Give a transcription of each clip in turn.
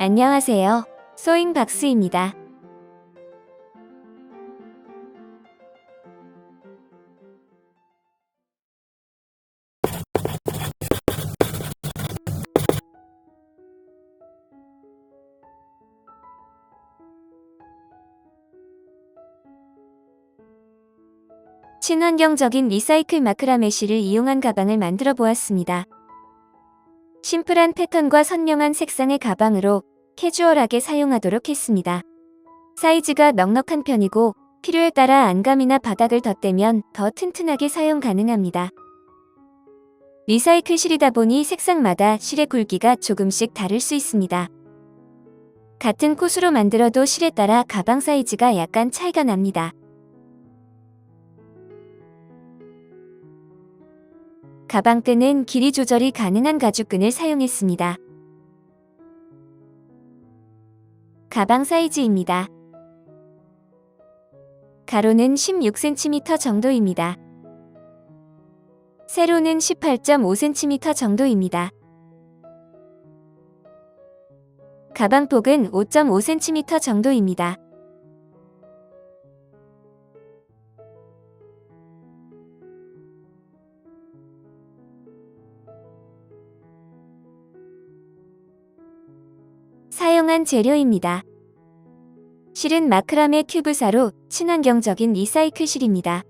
안녕하세요. 소잉박스입니다. 친환경적인 리사이클 마크라메쉬를 이용한 가방을 만들어 보았습니다. 심플한 패턴과 선명한 색상의 가방으로 캐주얼하게 사용하도록 했습니다. 사이즈가 넉넉한 편이고 필요에 따라 안감이나 바닥을 덧대면 더 튼튼하게 사용 가능합니다. 리사이클 실이다 보니 색상마다 실의 굵기가 조금씩 다를 수 있습니다. 같은 콧으로 만들어도 실에 따라 가방 사이즈가 약간 차이가 납니다. 가방끈은 길이 조절이 가능한 가죽끈을 사용했습니다. 가방 사이즈입니다. 가로는 16cm 정도입니다. 세로는 18.5cm 정도입니다. 가방폭은 5.5cm 정도입니다. 사용한 재료입니다. 실은 마크라메 튜브사로 친환경적인 리사이클 실입니다.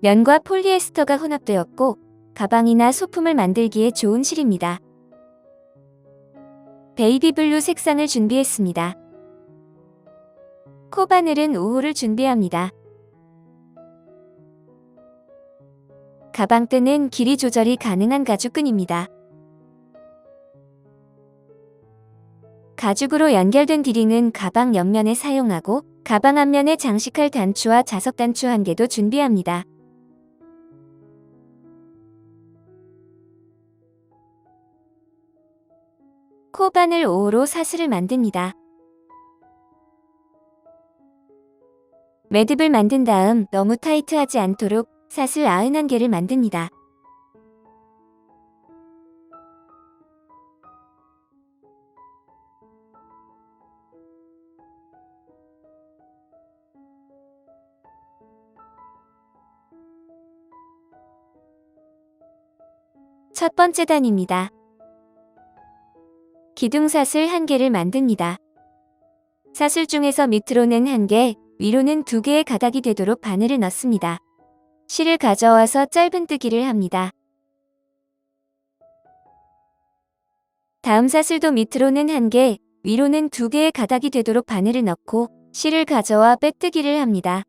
면과 폴리에스터가 혼합되었고 가방이나 소품을 만들기에 좋은 실입니다. 베이비블루 색상을 준비했습니다. 코바늘은 5호를 준비합니다. 가방끈은 길이 조절이 가능한 가죽끈입니다. 가죽으로 연결된 디링은 가방 옆면에 사용하고 가방 앞면에 장식할 단추와 자석 단추 1개도 준비합니다. 코바늘 5호로 사슬을 만듭니다. 매듭을 만든 다음 너무 타이트하지 않도록 사슬 91개를 만듭니다. 첫 번째 단입니다. 기둥사슬 1개를 만듭니다. 사슬 중에서 밑으로는 1개, 위로는 2개의 가닥이 되도록 바늘을 넣습니다. 실을 가져와서 짧은뜨기를 합니다. 다음 사슬도 밑으로는 1개, 위로는 2개의 가닥이 되도록 바늘을 넣고 실을 가져와 빼뜨기를 합니다.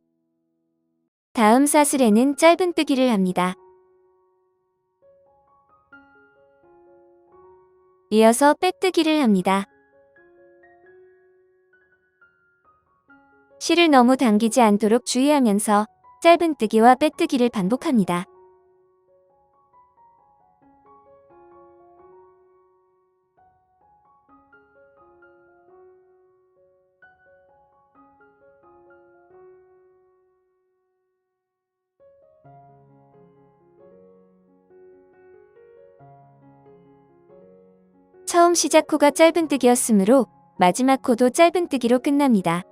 다음 사슬에는 짧은뜨기를 합니다. 이어서 빼뜨기를 합니다. 실을 너무 당기지 않도록 주의하면서 짧은뜨기와 빼뜨기를 반복합니다. 처음 시작 코가 짧은뜨기였으므로 마지막 코도 짧은뜨기로 끝납니다.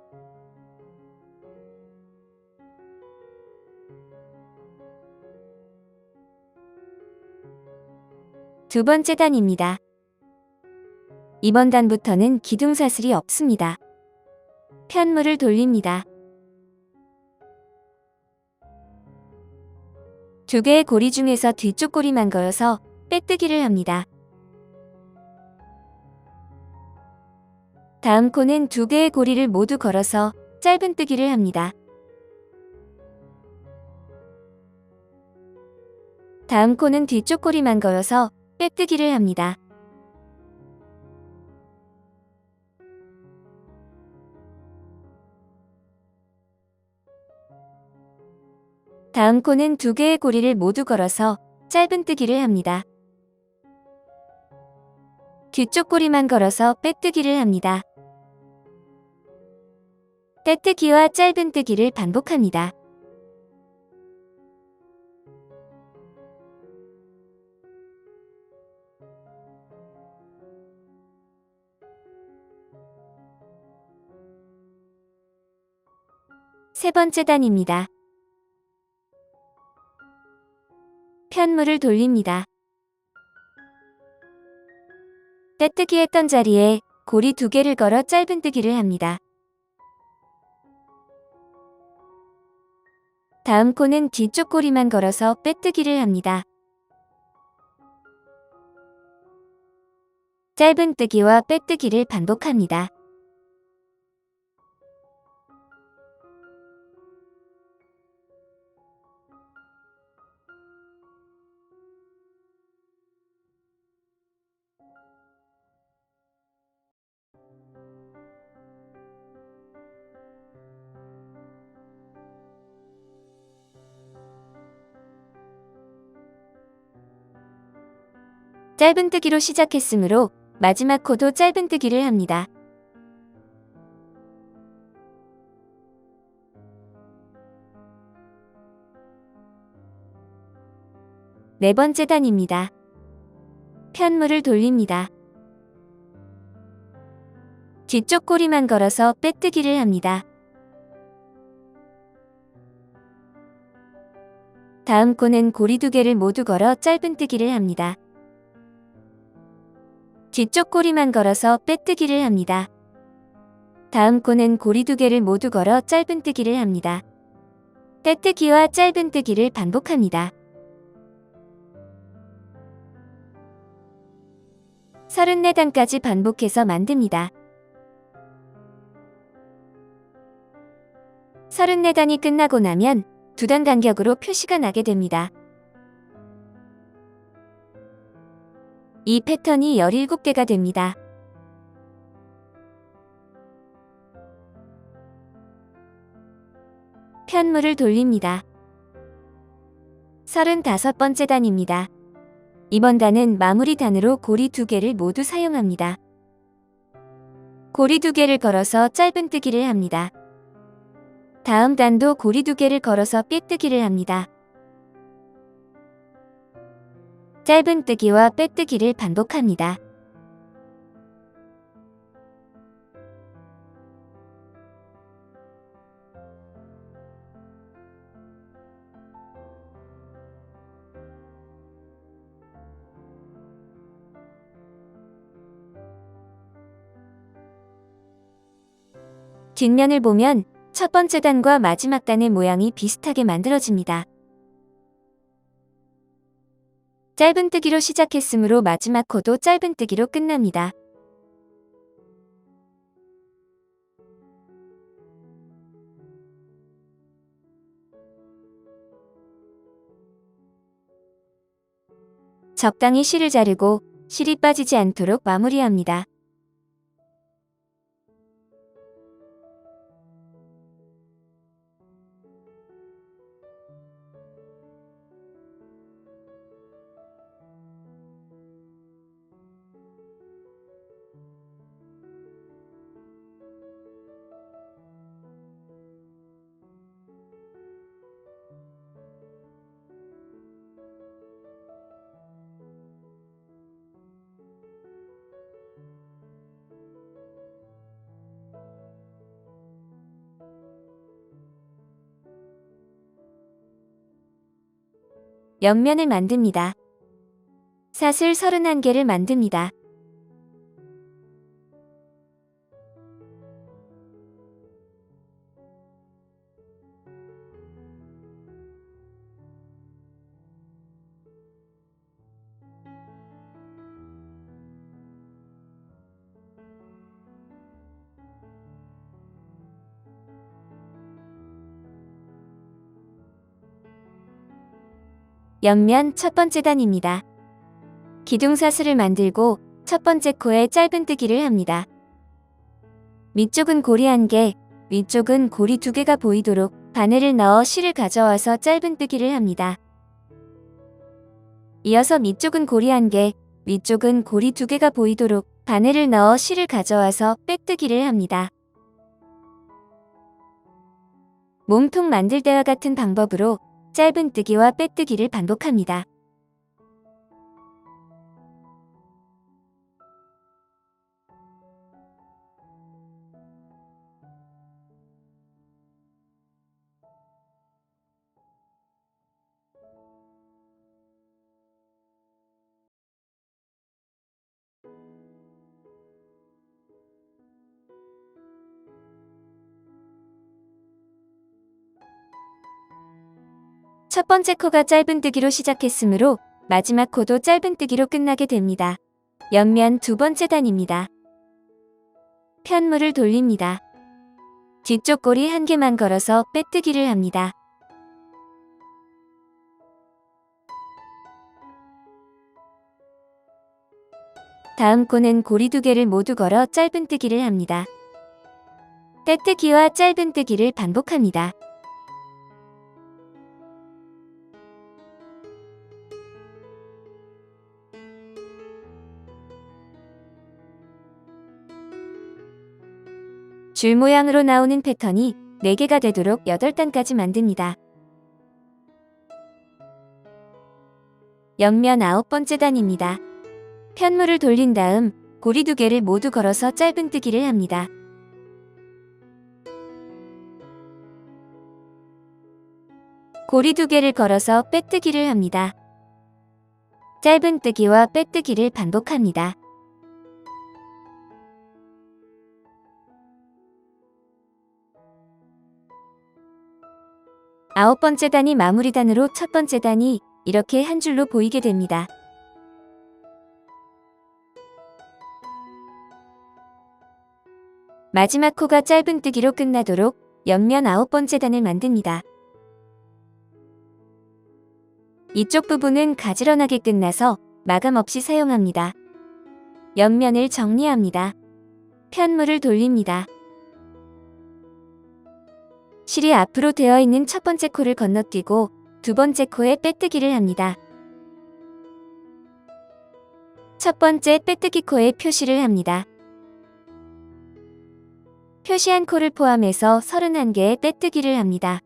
두 번째 단입니다. 이번 단부터는 기둥사슬이 없습니다. 편물을 돌립니다. 2개의 고리 중에서 뒤쪽 고리만 걸어서 빼뜨기를 합니다. 다음 코는 2개의 고리를 모두 걸어서 짧은뜨기를 합니다. 다음 코는 뒤쪽 고리만 걸어서 빼뜨기를 합니다. 다음 코는 2개의 고리를 모두 걸어서 짧은뜨기를 합니다. 뒤쪽 고리만 걸어서 빼뜨기를 합니다. 빼뜨기와 짧은뜨기를 반복합니다. 세 번째 단입니다. 편물을 돌립니다. 빼뜨기 했던 자리에 고리 2개를 걸어 짧은뜨기를 합니다. 다음 코는 뒤쪽 고리만 걸어서 빼뜨기를 합니다. 짧은뜨기와 빼뜨기를 반복합니다. 짧은뜨기로 시작했으므로 마지막 코도 짧은뜨기를 합니다. 네 번째 단입니다. 편물을 돌립니다. 뒤쪽 고리만 걸어서 빼뜨기를 합니다. 다음 코는 고리 2개를 모두 걸어 짧은뜨기를 합니다. 뒤쪽 고리만 걸어서 빼뜨기를 합니다. 다음 코는 고리 2개를 모두 걸어 짧은뜨기를 합니다. 빼뜨기와 짧은뜨기를 반복합니다. 34단까지 반복해서 만듭니다. 34단이 끝나고 나면 2단 간격으로 표시가 나게 됩니다. 이 패턴이 17개가 됩니다. 편물을 돌립니다. 35번째 단입니다. 이번 단은 마무리 단으로 고리 2개를 모두 사용합니다. 고리 2개를 걸어서 짧은뜨기를 합니다. 다음 단도 고리 2개를 걸어서 빼뜨기를 합니다. 짧은뜨기와 빼뜨기를 반복합니다. 뒷면을 보면 첫 번째 단과 마지막 단의 모양이 비슷하게 만들어집니다. 짧은뜨기로 시작했으므로 마지막 코도 짧은뜨기로 끝납니다. 적당히 실을 자르고 실이 빠지지 않도록 마무리합니다. 옆면을 만듭니다. 사슬 31개를 만듭니다. 옆면 첫 번째 단입니다. 기둥사슬을 만들고 첫 번째 코에 짧은뜨기를 합니다. 밑쪽은 고리 1개, 위쪽은 고리 2개가 보이도록 바늘을 넣어 실을 가져와서 짧은뜨기를 합니다. 이어서 밑쪽은 고리 1개, 위쪽은 고리 2개가 보이도록 바늘을 넣어 실을 가져와서 빼뜨기를 합니다. 몸통 만들 때와 같은 방법으로 짧은뜨기와 빼뜨기를 반복합니다. 첫 번째 코가 짧은뜨기로 시작했으므로 마지막 코도 짧은뜨기로 끝나게 됩니다. 옆면 두 번째 단입니다. 편물을 돌립니다. 뒤쪽 꼬리 한 개만 걸어서 빼뜨기를 합니다. 다음 코는 고리 두 개를 모두 걸어 짧은뜨기를 합니다. 빼뜨기와 짧은뜨기를 반복합니다. 줄 모양으로 나오는 패턴이 4개가 되도록 8단까지 만듭니다. 옆면 9번째 단입니다. 편물을 돌린 다음 고리 2개를 모두 걸어서 짧은뜨기를 합니다. 고리 2개를 걸어서 빼뜨기를 합니다. 짧은뜨기와 빼뜨기를 반복합니다. 아홉 번째 단이 마무리 단으로 첫 번째 단이 이렇게 한 줄로 보이게 됩니다. 마지막 코가 짧은뜨기로 끝나도록 옆면 9번째 단을 만듭니다. 이쪽 부분은 가지런하게 끝나서 마감 없이 사용합니다. 옆면을 정리합니다. 편물을 돌립니다. 실이 앞으로 되어 있는 첫 번째 코를 건너뛰고 두 번째 코에 빼뜨기를 합니다. 첫 번째 빼뜨기 코에 표시를 합니다. 표시한 코를 포함해서 31개의 빼뜨기를 합니다.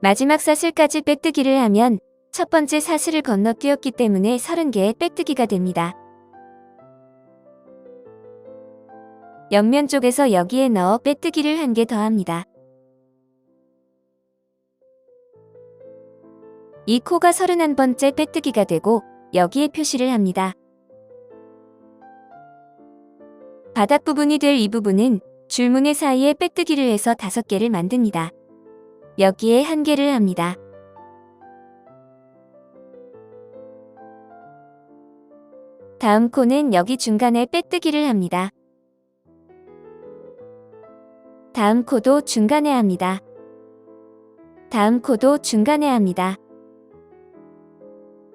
마지막 사슬까지 빼뜨기를 하면 첫 번째 사슬을 건너뛰었기 때문에 30개의 빼뜨기가 됩니다. 옆면 쪽에서 여기에 넣어 빼뜨기를 1개 더합니다. 이 코가 31번째 빼뜨기가 되고 여기에 표시를 합니다. 바닥 부분이 될 이 부분은 줄무늬 사이에 빼뜨기를 해서 5개를 만듭니다. 여기에 1개를 합니다. 다음 코는 여기 중간에 빼뜨기를 합니다. 다음 코도 중간에 합니다. 다음 코도 중간에 합니다.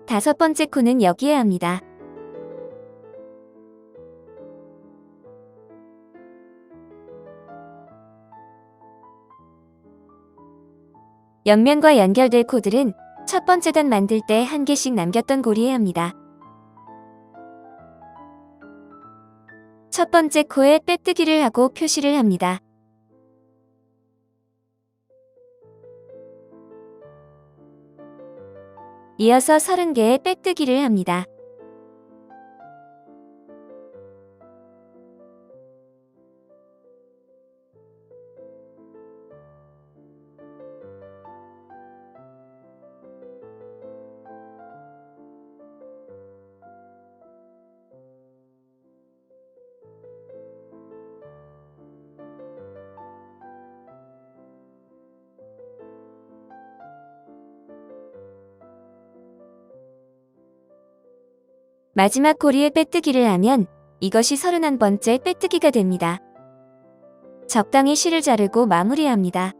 5번째 코는 여기에 합니다. 옆면과 연결될 코들은 첫 번째 단 만들 때 1개씩 남겼던 고리에 합니다. 첫 번째 코에 빼뜨기를 하고 표시를 합니다. 이어서 30개의 빼뜨기를 합니다. 마지막 고리에 빼뜨기를 하면 이것이 31번째 빼뜨기가 됩니다. 적당히 실을 자르고 마무리합니다.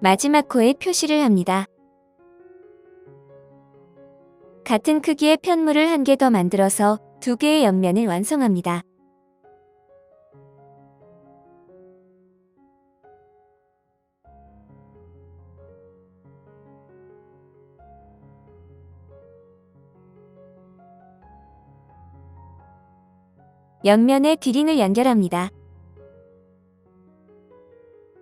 마지막 코에 표시를 합니다. 같은 크기의 편물을 한 개 더 만들어서 2개의 옆면을 완성합니다. 옆면에 디링을 연결합니다.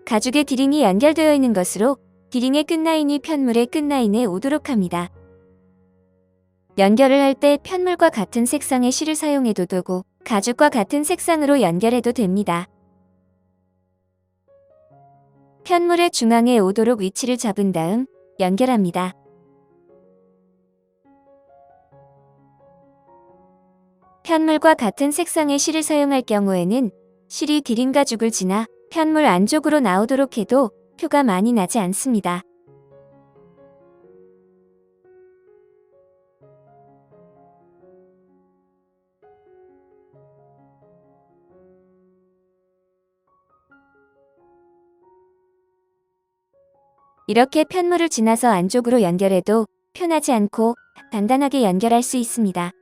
가죽에 디링이 연결되어 있는 것으로 디링의 끝라인이 편물의 끝라인에 오도록 합니다. 연결을 할 때 편물과 같은 색상의 실을 사용해도 되고 가죽과 같은 색상으로 연결해도 됩니다. 편물의 중앙에 오도록 위치를 잡은 다음 연결합니다. 편물과 같은 색상의 실을 사용할 경우에는 실이 디링 가죽을 지나 편물 안쪽으로 나오도록 해도 표가 많이 나지 않습니다. 이렇게 편물을 지나서 안쪽으로 연결해도 표나지 않고 단단하게 연결할 수 있습니다.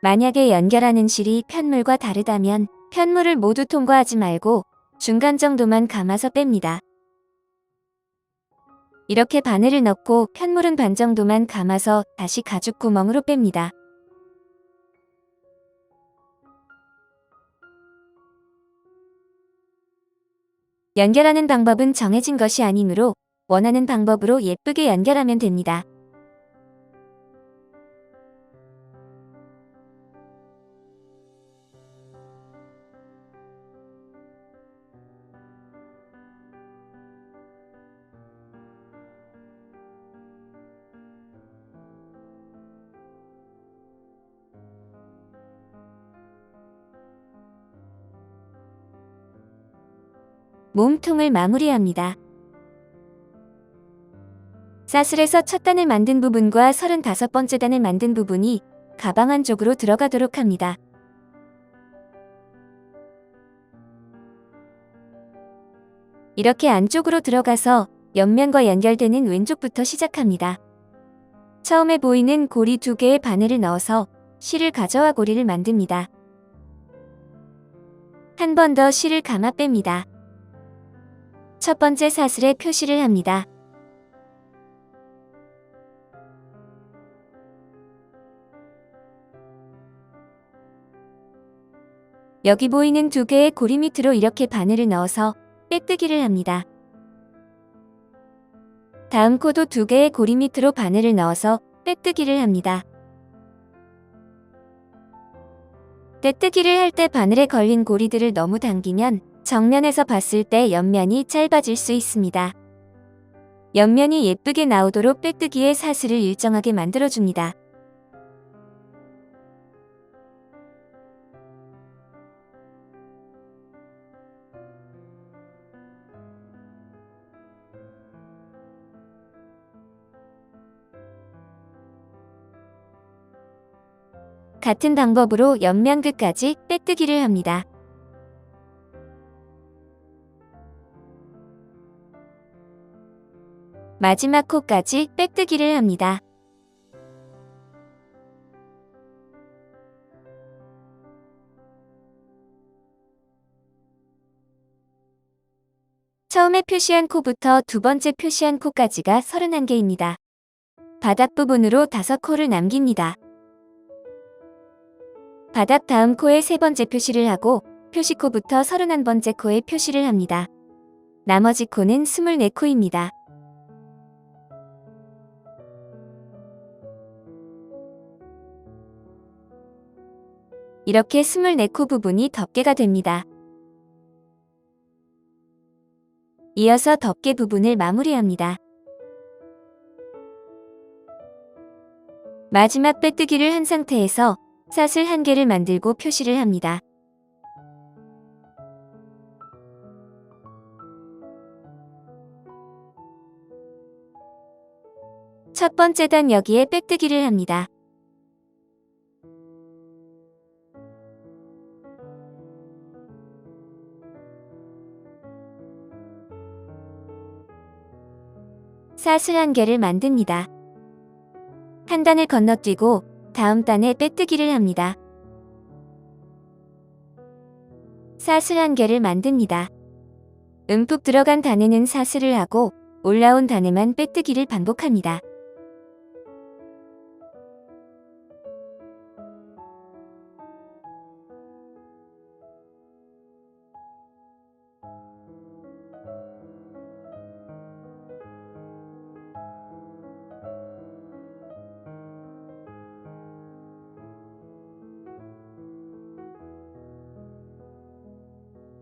만약에 연결하는 실이 편물과 다르다면 편물을 모두 통과하지 말고 중간 정도만 감아서 뺍니다. 이렇게 바늘을 넣고 편물은 반 정도만 감아서 다시 가죽 구멍으로 뺍니다. 연결하는 방법은 정해진 것이 아니므로 원하는 방법으로 예쁘게 연결하면 됩니다. 몸통을 마무리합니다. 사슬에서 첫 단을 만든 부분과 35번째 단을 만든 부분이 가방 안쪽으로 들어가도록 합니다. 이렇게 안쪽으로 들어가서 옆면과 연결되는 왼쪽부터 시작합니다. 처음에 보이는 고리 2개의 바늘을 넣어서 실을 가져와 고리를 만듭니다. 한 번 더 실을 감아 뺍니다. 첫 번째 사슬에 표시를 합니다. 여기 보이는 2개의 고리 밑으로 이렇게 바늘을 넣어서 빼뜨기를 합니다. 다음 코도 2개의 고리 밑으로 바늘을 넣어서 빼뜨기를 합니다. 빼뜨기를 할 때 바늘에 걸린 고리들을 너무 당기면 정면에서 봤을 때 옆면이 짧아질 수 있습니다. 옆면이 예쁘게 나오도록 빼뜨기의 사슬을 일정하게 만들어줍니다. 같은 방법으로 옆면 끝까지 빼뜨기를 합니다. 마지막 코까지 빼뜨기를 합니다. 처음에 표시한 코부터 두 번째 표시한 코까지가 31개입니다. 바닥 부분으로 5코를 남깁니다. 바닥 다음 코에 세 번째 표시를 하고 표시코부터 31번째 코에 표시를 합니다. 나머지 코는 24코입니다. 이렇게 24코 부분이 덮개가 됩니다. 이어서 덮개 부분을 마무리합니다. 마지막 빼뜨기를 한 상태에서 사슬 1개를 만들고 표시를 합니다. 첫 번째 단 여기에 빼뜨기를 합니다. 사슬 1개를 만듭니다. 한 단을 건너뛰고 다음 단에 빼뜨기를 합니다. 사슬 1개를 만듭니다. 움푹 들어간 단에는 사슬을 하고 올라온 단에만 빼뜨기를 반복합니다.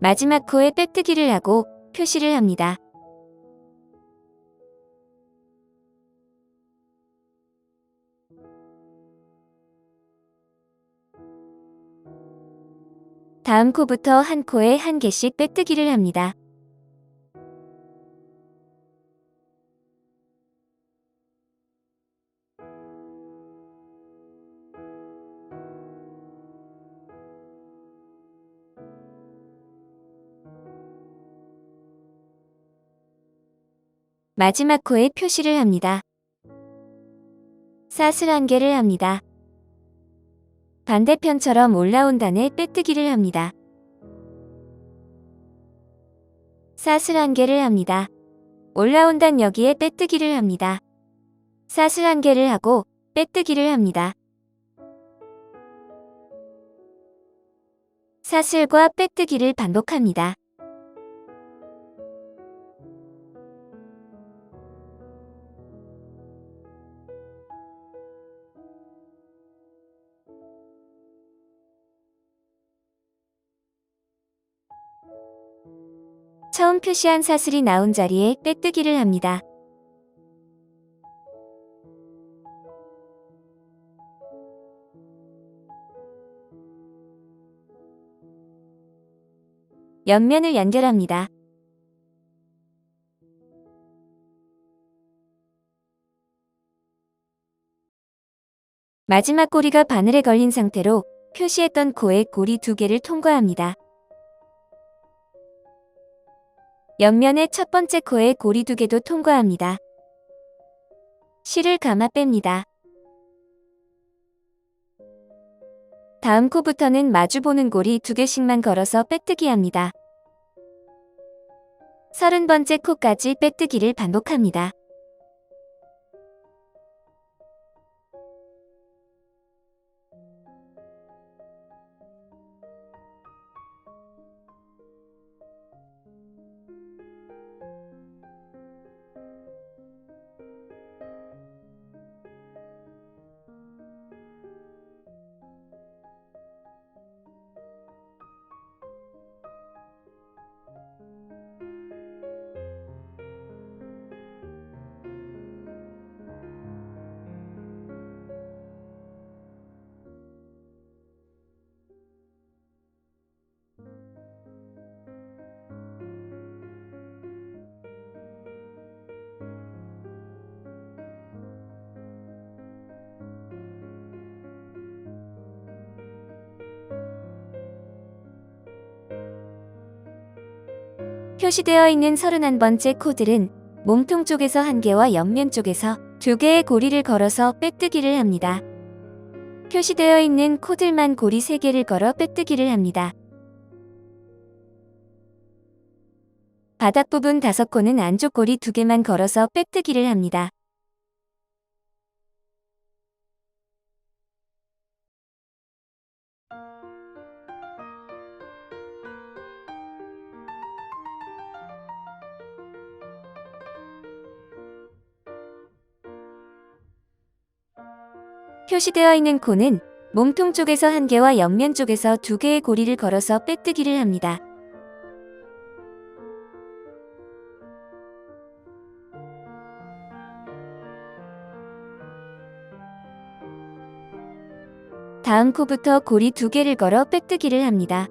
마지막 코에 빼뜨기를 하고 표시를 합니다. 다음 코부터 한 코에 1개씩 빼뜨기를 합니다. 마지막 코에 표시를 합니다. 사슬 1개를 합니다. 반대편처럼 올라온 단에 빼뜨기를 합니다. 사슬 1개를 합니다. 올라온 단 여기에 빼뜨기를 합니다. 사슬 1개를 하고 빼뜨기를 합니다. 사슬과 빼뜨기를 반복합니다. 처음 표시한 사슬이 나온 자리에 빼뜨기를 합니다. 옆면을 연결합니다. 마지막 고리가 바늘에 걸린 상태로 표시했던 코에 고리 2개를 통과합니다. 옆면의 첫 번째 코에 고리 2개도 통과합니다. 실을 감아 뺍니다. 다음 코부터는 마주보는 고리 2개씩만 걸어서 빼뜨기 합니다. 30번째 코까지 빼뜨기를 반복합니다. 표시되어 있는 31번째 코들은 몸통 쪽에서 1개와 옆면 쪽에서 2개의 고리를 걸어서 빼뜨기를 합니다. 표시되어 있는 코들만 고리 3개를 걸어 빼뜨기를 합니다. 바닥 부분 5코는 안쪽 고리 2개만 걸어서 빼뜨기를 합니다. 표시되어 있는 코는 몸통 쪽에서 1개와 옆면 쪽에서 2개의 고리를 걸어서 빼뜨기를 합니다. 다음 코부터 고리 2개를 걸어 빼뜨기를 합니다.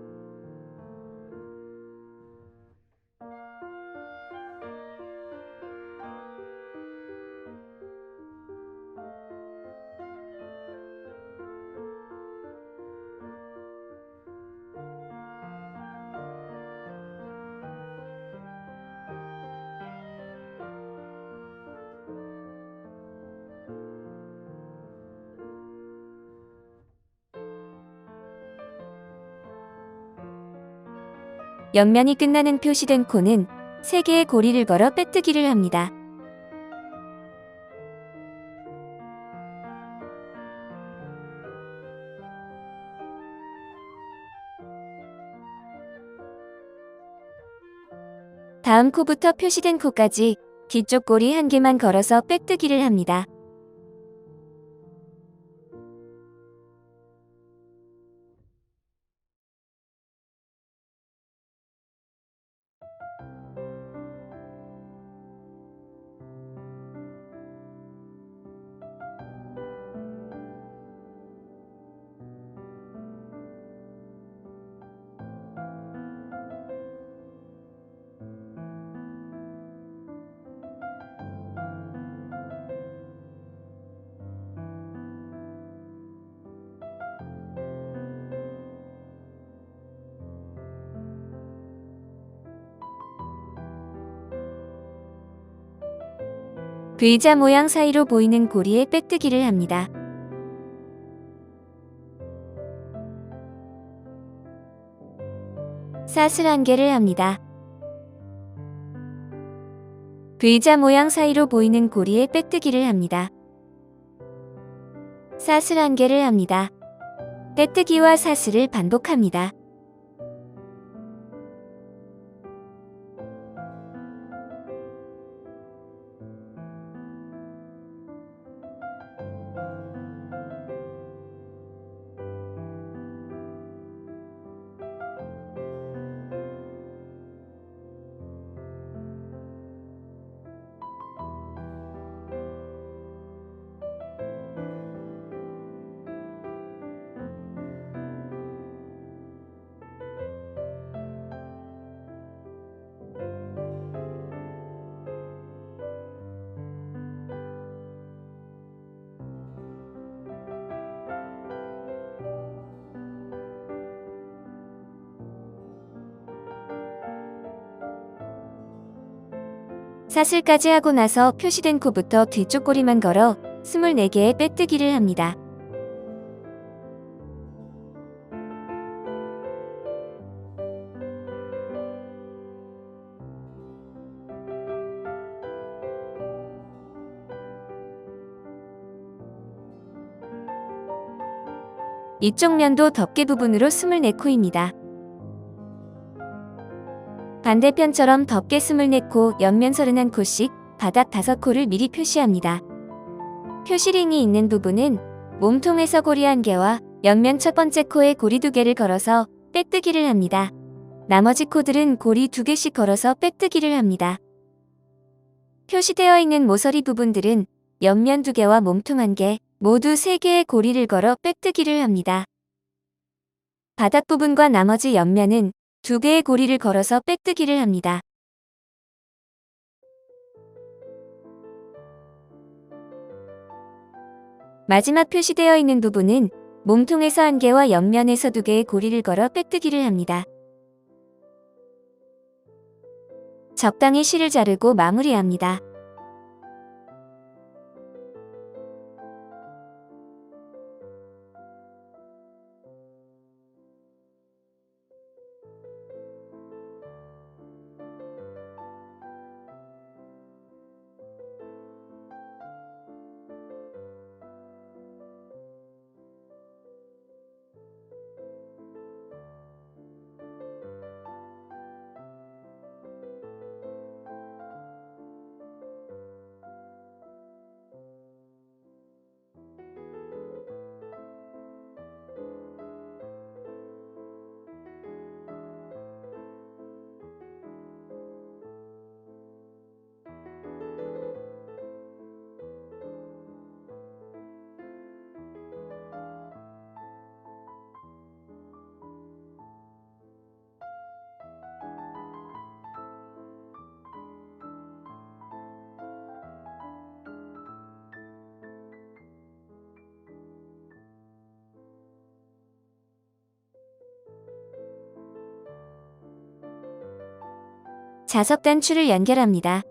옆면이 끝나는 표시된 코는 3개의 고리를 걸어 빼뜨기를 합니다. 다음 코부터 표시된 코까지 뒤쪽 고리 1개만 걸어서 빼뜨기를 합니다. V자 모양 사이로 보이는 고리에 빼뜨기를 합니다. 사슬 1개를 합니다. V자 모양 사이로 보이는 고리에 빼뜨기를 합니다. 사슬 1개를 합니다. 빼뜨기와 사슬을 반복합니다. 사슬까지 하고 나서 표시된 코부터 뒤쪽 고리만 걸어 24개의 빼뜨기를 합니다. 이쪽 면도 덮개 부분으로 24코입니다. 반대편처럼 덮개 24코, 옆면 31코씩 바닥 5코를 미리 표시합니다. 표시링이 있는 부분은 몸통에서 고리 1개와 옆면 첫 번째 코에 고리 2개를 걸어서 빼뜨기를 합니다. 나머지 코들은 고리 2개씩 걸어서 빼뜨기를 합니다. 표시되어 있는 모서리 부분들은 옆면 2개와 몸통 1개, 모두 3개의 고리를 걸어 빼뜨기를 합니다. 바닥 부분과 나머지 옆면은 2개의 고리를 걸어서 빼뜨기를 합니다. 마지막 표시되어 있는 부분은 몸통에서 1개와 옆면에서 2개의 고리를 걸어 빼뜨기를 합니다. 적당히 실을 자르고 마무리합니다. 자석 단추를 연결합니다.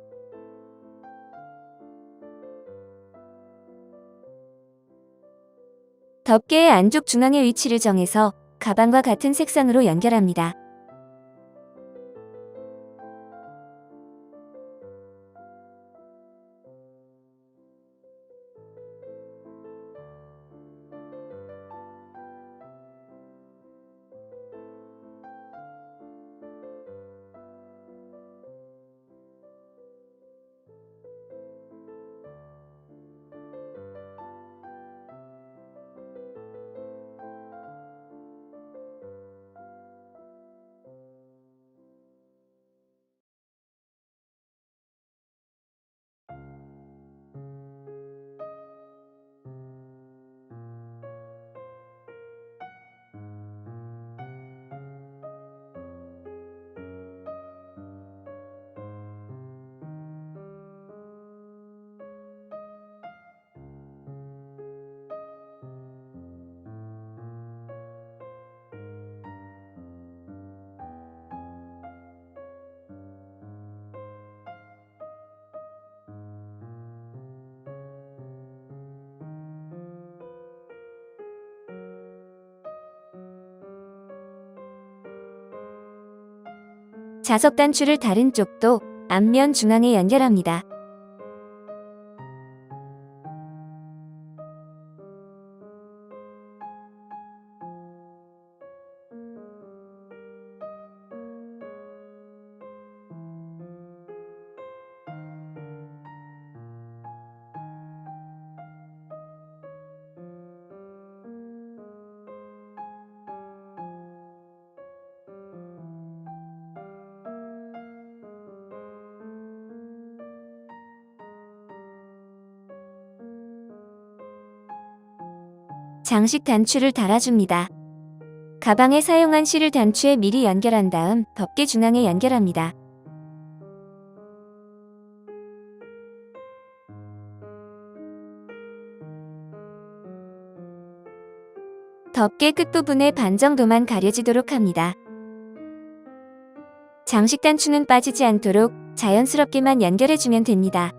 덮개의 안쪽 중앙의 위치를 정해서 가방과 같은 색상으로 연결합니다. 자석 단추를 다른 쪽도 앞면 중앙에 연결합니다. 장식 단추를 달아줍니다. 가방에 사용한 실을 단추에 미리 연결한 다음 덮개 중앙에 연결합니다. 덮개 끝부분에 반 정도만 가려지도록 합니다. 장식 단추는 빠지지 않도록 자연스럽게만 연결해주면 됩니다.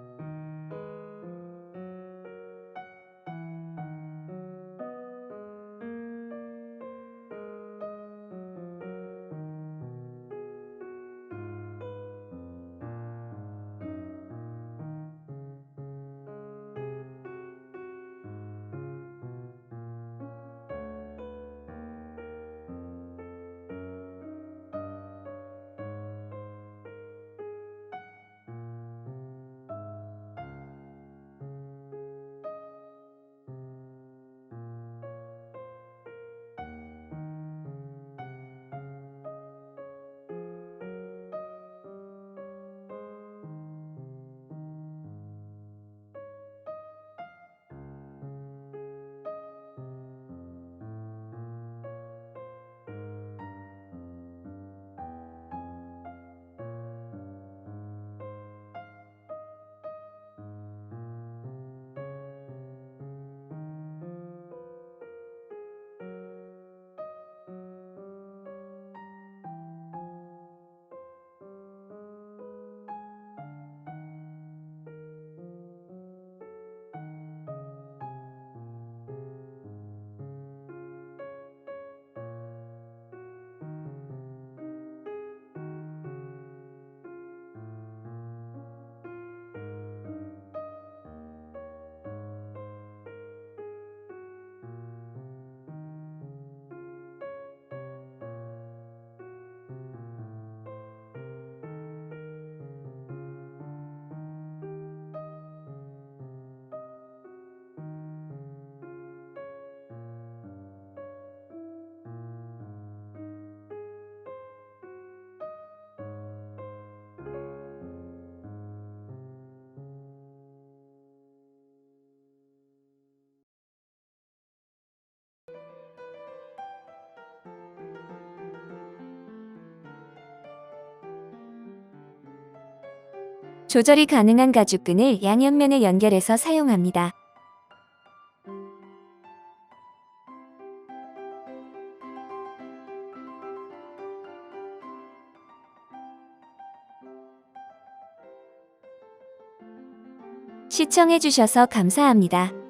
조절이 가능한 가죽끈을 양옆면에 연결해서 사용합니다. 시청해주셔서 감사합니다.